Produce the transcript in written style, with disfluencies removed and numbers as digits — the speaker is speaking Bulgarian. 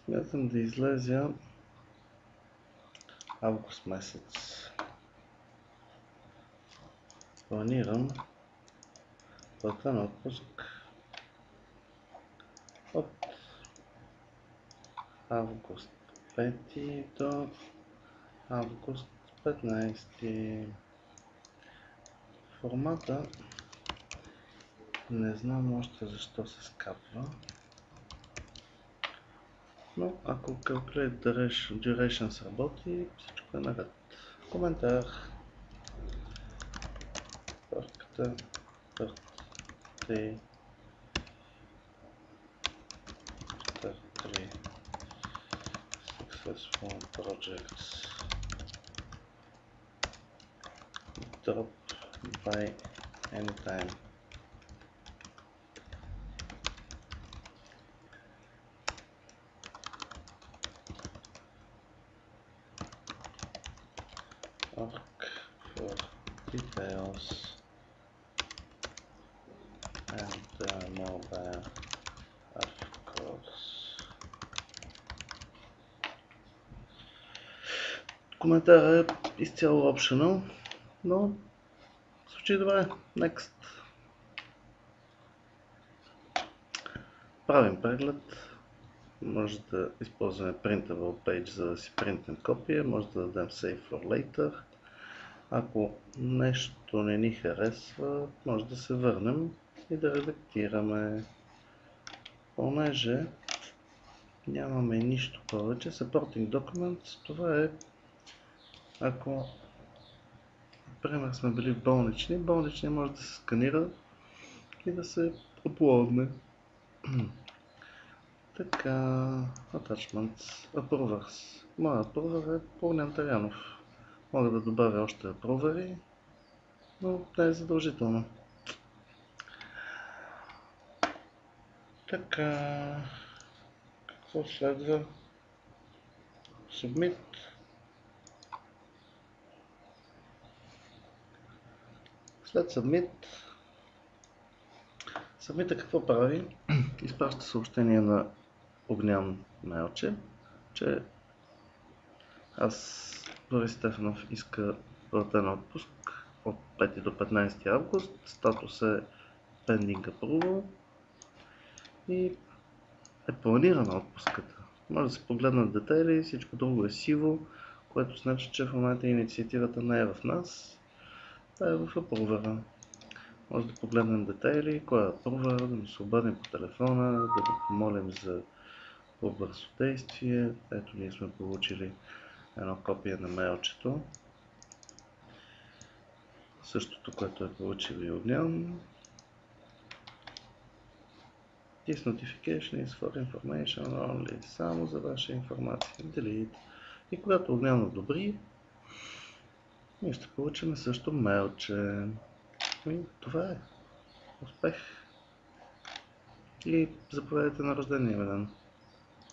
Смятам да излезя август месец. Планирам платен отпуск от август 5 до август 15. Формата не знам още защо се скапва, но ако Calculate Duration сработи, всичко е наред. Коментар. Парката Birthday After 3 Successful Projects Drop by anytime. Org for details and mobile, of course. Коментарът е изцяло optional, но звучи добре. Next. Правим преглед. Може да използваме printable page, за да си принтим копия. Може да дадем save for later. Ако нещо не ни харесва, може да се върнем и да редактираме. Понеже нямаме нищо повече, supporting documents, това е ако например сме били в болнични може да се сканира и да се uploadне. Така, attachments, approvers. Моят approver е Огнян Тарянов. Мога да добавя още approveri, но не е задължително. Така, какво следва? Submit. След Submit, какво прави? Изпраща съобщение на Огнян Мелче, че Борис Стефанов иска платен отпуск от 5 до 15 август. Статус е Pending Approval и е планирана отпуската. Може да се погледнат детайли, всичко друго е сиво, което значи, че в момента инициативата не е в нас, а е в апрувера. Може да погледнем детайли, кой е апрувер, да му се обадим по телефона, да го помолим за по-бързо действие. Ето ние сме получили едно копие на мейлчето. Същото, което е получил и Огнян. This notification is for information only. Само за ваша информация. Delete. И когато Огнян одобри, ние ще получим също мейлче. И това е. Успех! И заповядайте на рождения ми ден.